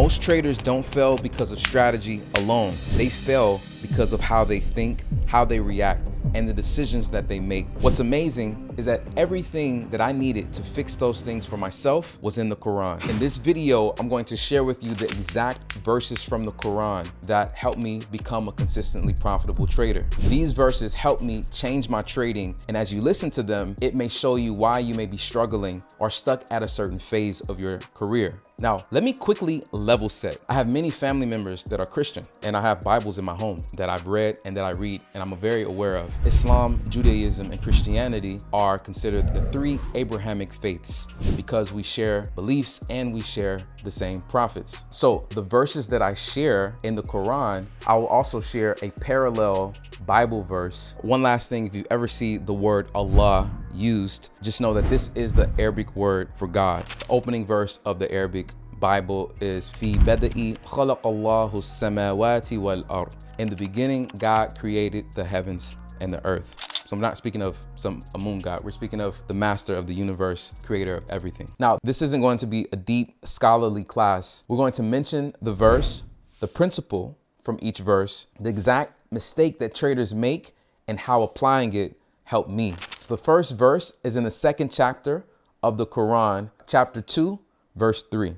Most traders don't fail because of strategy alone. They fail because of how they think, how they react, and the decisions that they make. What's amazing is that everything that I needed to fix those things for myself was in the Quran. In this video, I'm going to share with you the exact verses from the Quran that helped me become a consistently profitable trader. These verses helped me change my trading, and as you listen to them, it may show you why you may be struggling or stuck at a certain phase of your career. Now, let me quickly level set. I have many family members that are Christian, and I have Bibles in my home that I've read and that I read, and I'm very aware of. Islam, Judaism, and Christianity are considered the three Abrahamic faiths because we share beliefs and we share the same prophets. So the verses that I share in the Quran, I will also share a parallel Bible verse. One last thing, if you ever see the word Allah used, just know that this is the Arabic word for God. The opening verse of the Arabic Bible is Fi bada'i khalaqallahu samawati wal ard. In the beginning, God created the heavens and the earth. So I'm not speaking of some moon god. We're speaking of the master of the universe, creator of everything. Now, this isn't going to be a deep scholarly class. We're going to mention the verse, the principle from each verse, the exact mistake that traders make, and how applying it helped me. So the first verse is in the second chapter of the Quran, chapter 2, verse 3,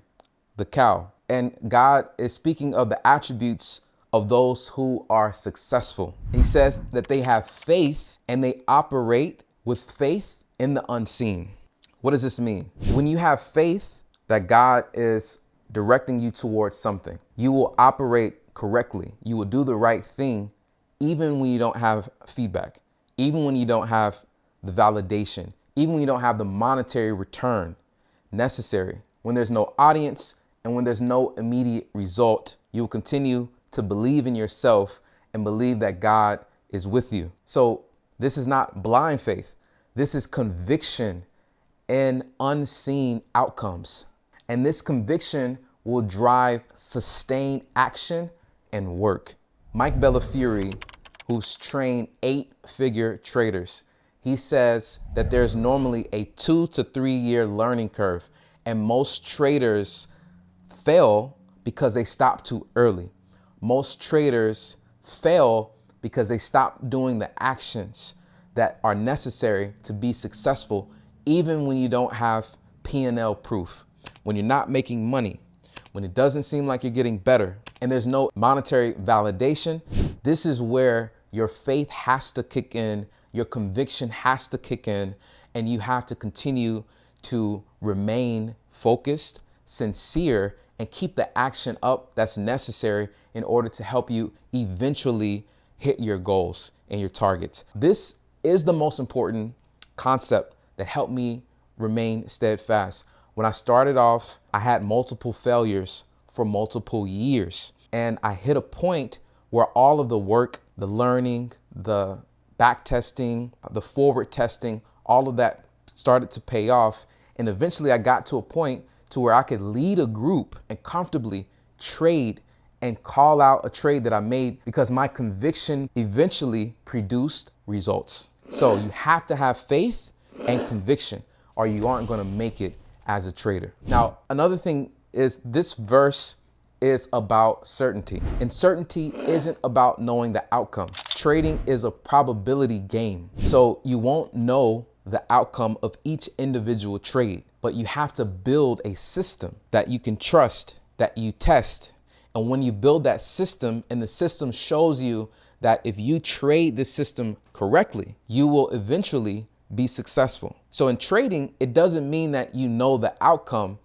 the cow. And God is speaking of the attributes of those who are successful. He says that they have faith and they operate with faith in the unseen. What does this mean? When you have faith that God is directing you towards something, you will operate correctly. You will do the right thing even when you don't have feedback, even when you don't have the validation, even when you don't have the monetary return necessary. When there's no audience and when there's no immediate result, you will continue to believe in yourself and believe that God is with you. So this is not blind faith. This is conviction in unseen outcomes. And this conviction will drive sustained action and work. Mike Bellafiore, who's trained 8-figure traders, he says that there's normally a 2 to 3 year learning curve, and most traders fail because they stop too early. Most traders fail because they stop doing the actions that are necessary to be successful, even when you don't have P&L proof, when you're not making money, when it doesn't seem like you're getting better, and there's no monetary validation. This is where your faith has to kick in, your conviction has to kick in, and you have to continue to remain focused, sincere, and keep the action up that's necessary in order to help you eventually hit your goals and your targets. This is the most important concept that helped me remain steadfast. When I started off, I had multiple failures for multiple years, and I hit a point where all of the work, the learning, the back testing, the forward testing, all of that started to pay off. And eventually I got to a point to where I could lead a group and comfortably trade and call out a trade that I made because my conviction eventually produced results. So you have to have faith and conviction or you aren't going to make it as a trader. Now, another thing is this verse is about certainty, and certainty isn't about knowing the outcome. Trading is a probability game. So you won't know the outcome of each individual trade, but you have to build a system that you can trust, that you test. And when you build that system and the system shows you that if you trade this system correctly, you will eventually be successful. So in trading, it doesn't mean that you know the outcome,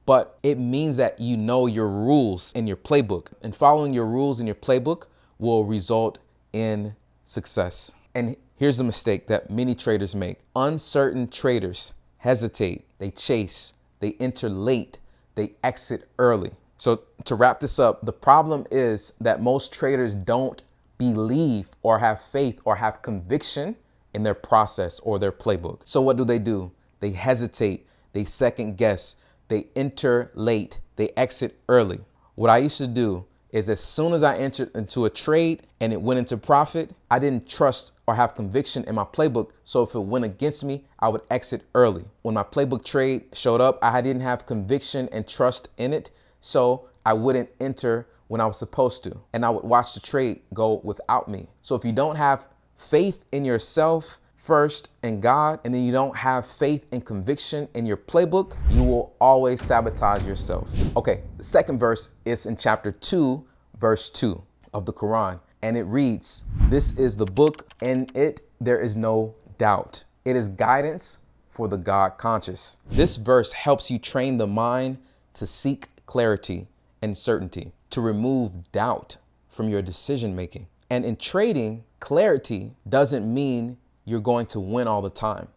but it means that you know your rules in your playbook, and following your rules in your playbook will result in success. And here's the mistake that many traders make. Uncertain traders hesitate, they chase, they enter late, they exit early. So to wrap this up, the problem is that most traders don't believe or have faith or have conviction in their process or their playbook. So what do? They hesitate, they second guess, they enter late, they exit early. What I used to do is as soon as I entered into a trade and it went into profit, I didn't trust or have conviction in my playbook. So if it went against me, I would exit early. When my playbook trade showed up, I didn't have conviction and trust in it. So I wouldn't enter when I was supposed to, and I would watch the trade go without me. So if you don't have faith in yourself first and God, and then you don't have faith and conviction in your playbook, you will always sabotage yourself. Okay, the second verse is in chapter 2, verse 2 of the Quran, and it reads, "This is the book, in it there is no doubt. It is guidance for the God conscious." This verse helps you train the mind to seek clarity and certainty, to remove doubt from your decision making. And in trading, clarity doesn't mean you're going to win all the time.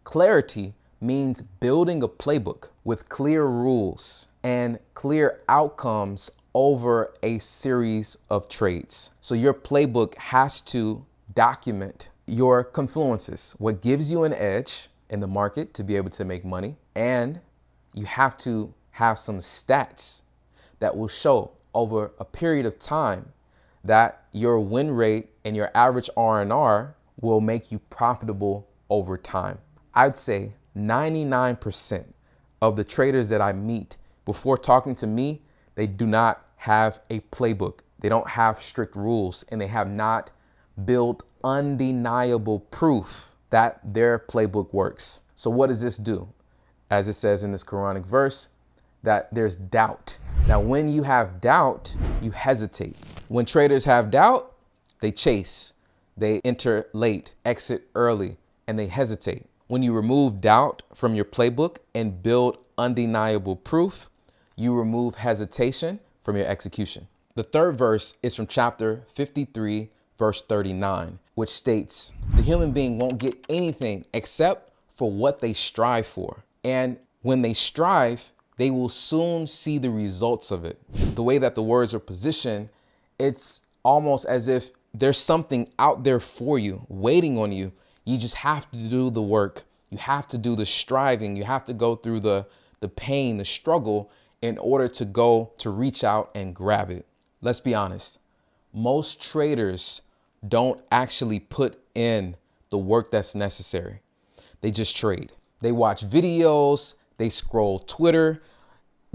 Clarity means building a playbook with clear rules and clear outcomes over a series of trades. So your playbook has to document your confluences, what gives you an edge in the market to be able to make money. And you have to have some stats that will show over a period of time that your win rate and your average R&R will make you profitable over time. I'd say 99% of the traders that I meet before talking to me, they do not have a playbook. They don't have strict rules, and they have not built undeniable proof that their playbook works. So what does this do? As it says in this Quranic verse, that there's doubt. Now, when you have doubt, you hesitate. When traders have doubt, they chase. They enter late, exit early, and they hesitate. When you remove doubt from your playbook and build undeniable proof, you remove hesitation from your execution. The third verse is from chapter 53, verse 39, which states, "The human being won't get anything except for what they strive for. And when they strive, they will soon see the results of it." The way that the words are positioned, it's almost as if there's something out there for you, waiting on you. You just have to do the work. You have to do the striving. You have to go through the pain, the struggle in order to go to reach out and grab it. Let's be honest. Most traders don't actually put in the work that's necessary. They just trade. They watch videos, they scroll Twitter,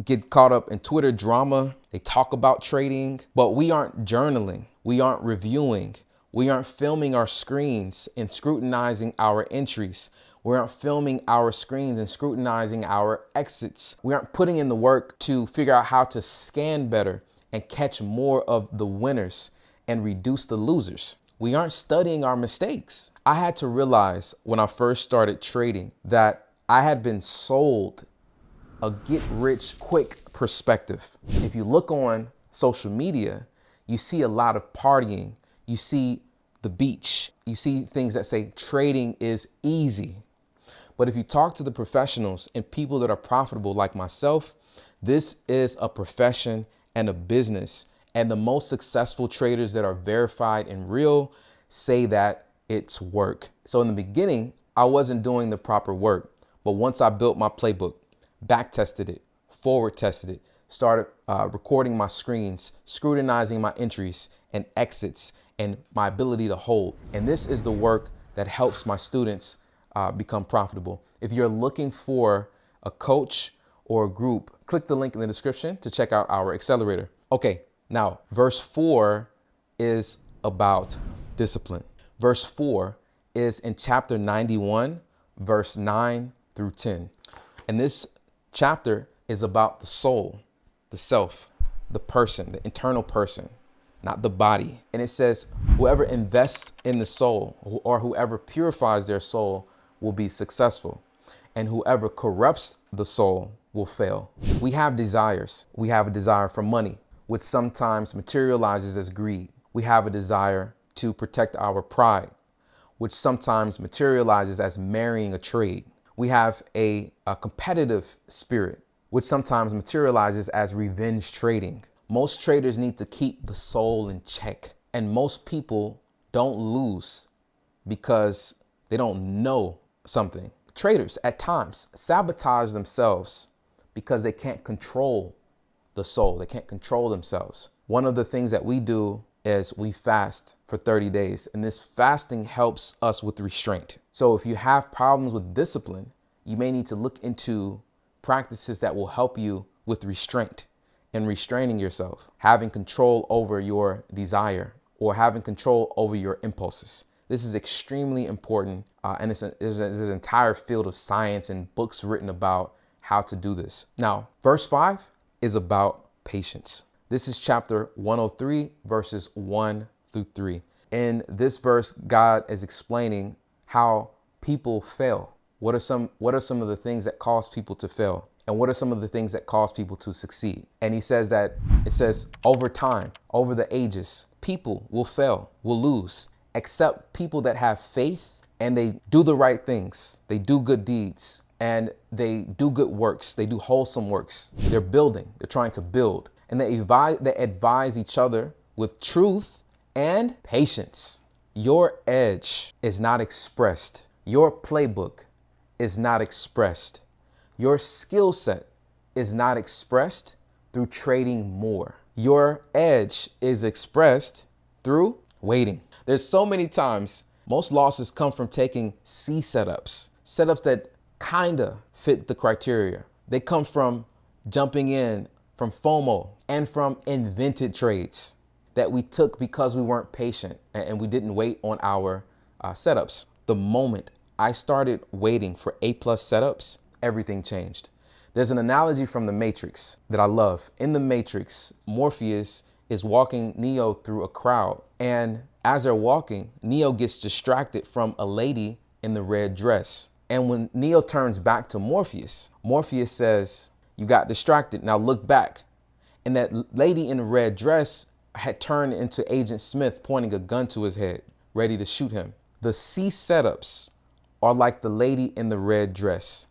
get caught up in Twitter drama. They talk about trading, but we aren't journaling. We aren't reviewing. We aren't filming our screens and scrutinizing our entries. We aren't filming our screens and scrutinizing our exits. We aren't putting in the work to figure out how to scan better and catch more of the winners and reduce the losers. We aren't studying our mistakes. I had to realize when I first started trading that I had been sold a get rich quick perspective. If you look on social media, you see a lot of partying. You see the beach. You see things that say trading is easy. But if you talk to the professionals and people that are profitable like myself, this is a profession and a business. And the most successful traders that are verified and real say that it's work. So in the beginning, I wasn't doing the proper work. But once I built my playbook, back tested it, forward tested it, started recording my screens, scrutinizing my entries and exits and my ability to hold. And this is the work that helps my students become profitable. If you're looking for a coach or a group, click the link in the description to check out our accelerator. Okay, now verse 4 is about discipline. Verse 4 is in chapter 91, verse 9 through 10. And this chapter is about the soul, the self, the person, the internal person, not the body. And it says, whoever invests in the soul or whoever purifies their soul will be successful. And whoever corrupts the soul will fail. We have desires. We have a desire for money, which sometimes materializes as greed. We have a desire to protect our pride, which sometimes materializes as marrying a trade. We have a competitive spirit, which sometimes materializes as revenge trading. Most traders need to keep the soul in check. And most people don't lose because they don't know something. Traders at times sabotage themselves because they can't control the soul. They can't control themselves. One of the things that we do is we fast for 30 days. And this fasting helps us with restraint. So if you have problems with discipline, you may need to look into practices that will help you with restraint and restraining yourself, having control over your desire or having control over your impulses. This is extremely important, and there's an entire field of science and books written about how to do this. Now, verse 5 is about patience. This is chapter 103, verses 1 through 3. In this verse, God is explaining how people fail. What are some of the things that cause people to fail? And what are some of the things that cause people to succeed? And he says that it says over time, over the ages, people will fail, will lose, except people that have faith and they do the right things. They do good deeds and they do good works. They do wholesome works. They're building, they're trying to build, and they advise each other with truth and patience. Your edge is not expressed. Your playbook is not expressed. Your skill set is not expressed through trading more. Your edge is expressed through waiting. There's so many times, most losses come from taking C setups that kinda fit the criteria. They come from jumping in from FOMO and from invented trades that we took because we weren't patient and we didn't wait on our setups. The moment I started waiting for A+ setups, everything changed. There's an analogy from the Matrix that I love. In the Matrix, Morpheus is walking Neo through a crowd. And as they're walking, Neo gets distracted from a lady in the red dress. And when Neo turns back to Morpheus, Morpheus says, "You got distracted, now look back." And that lady in the red dress had turned into Agent Smith, pointing a gun to his head, ready to shoot him. The C setups are like the lady in the red dress.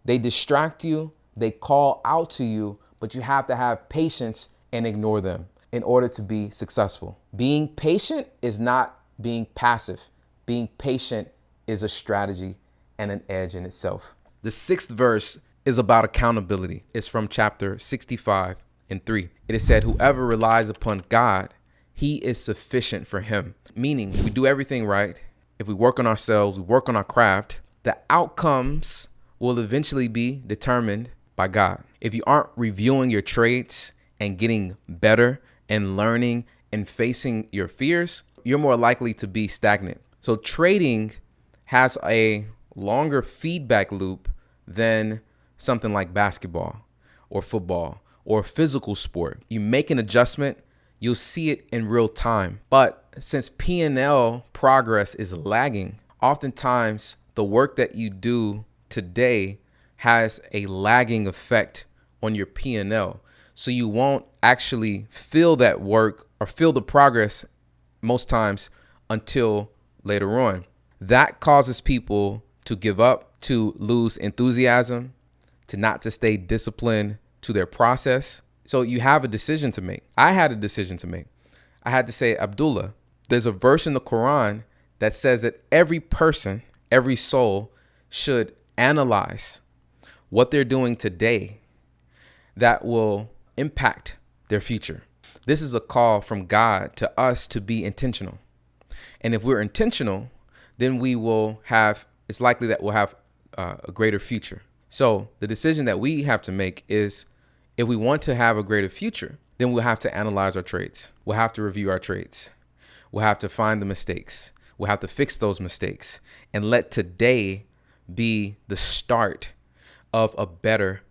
They distract you, they call out to you, but you have to have patience and ignore them in order to be successful. Being patient is not being passive. Being patient is a strategy and an edge in itself. The 6th verse is about accountability. It's from chapter 65 and 3. It is said, "Whoever relies upon God, he is sufficient for him." Meaning, if we do everything right, if we work on ourselves, we work on our craft, the outcomes will eventually be determined by God. If you aren't reviewing your trades and getting better and learning and facing your fears, you're more likely to be stagnant. So trading has a longer feedback loop than something like basketball or football or physical sport. You make an adjustment, you'll see it in real time. But since P&L progress is lagging, oftentimes the work that you do today has a lagging effect on your P&L. So you won't actually feel that work or feel the progress most times until later on. That causes people to give up, to lose enthusiasm, to stay disciplined to their process. So you have a decision to make. I had a decision to make. I had to say, Abdullah, there's a verse in the Quran that says that every person, every soul should analyze what they're doing today that will impact their future. This is a call from God to us to be intentional. And if we're intentional, then it's likely that we'll have a greater future. So the decision that we have to make is, if we want to have a greater future, then we'll have to analyze our trades. We'll have to review our trades. We'll have to find the mistakes. We'll have to fix those mistakes and let today be the start of a better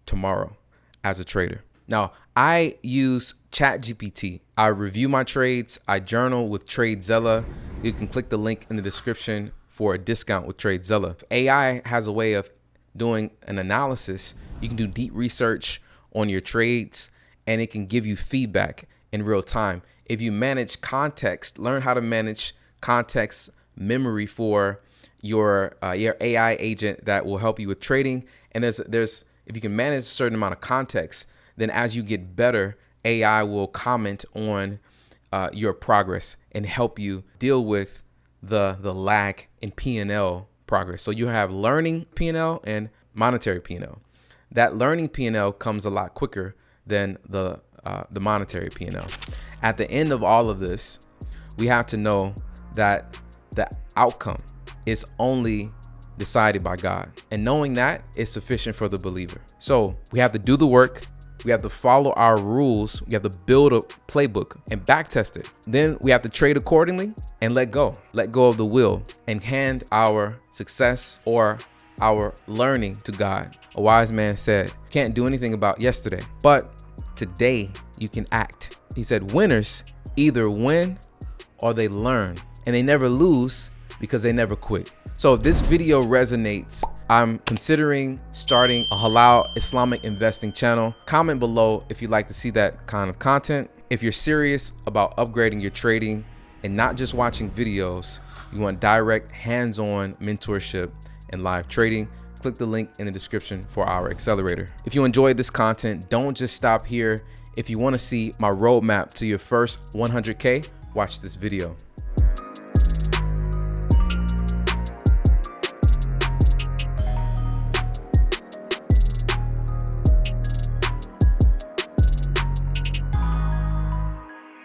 tomorrow as a trader. Now, I use ChatGPT. I review my trades. I journal with TradeZella. You can click the link in the description for a discount with TradeZella. AI has a way of doing an analysis. You can do deep research on your trades, and it can give you feedback in real time. If you manage context, learn how to manage context memory for your AI agent that will help you with trading. And there's if you can manage a certain amount of context, then as you get better, AI will comment on your progress and help you deal with the lag in P&L progress. So you have learning P&L and monetary P&L. That learning P&L comes a lot quicker than the monetary P&L. At the end of all of this, we have to know that the outcome is only decided by God. And knowing that is sufficient for the believer. So we have to do the work, We have to follow our rules. We have to build a playbook and back test it. Then we have to trade accordingly and let go of the will and hand our success or our learning to God. A wise man said, can't do anything about yesterday, but today you can act. He said, winners either win or they learn, and they never lose because they never quit. So if this video resonates, I'm considering starting a halal Islamic investing channel. Comment below if you'd like to see that kind of content. If you're serious about upgrading your trading and not just watching videos, you want direct hands-on mentorship and live trading, click the link in the description for our accelerator. If you enjoyed this content, don't just stop here. If you want to see my roadmap to your first 100K, watch this video.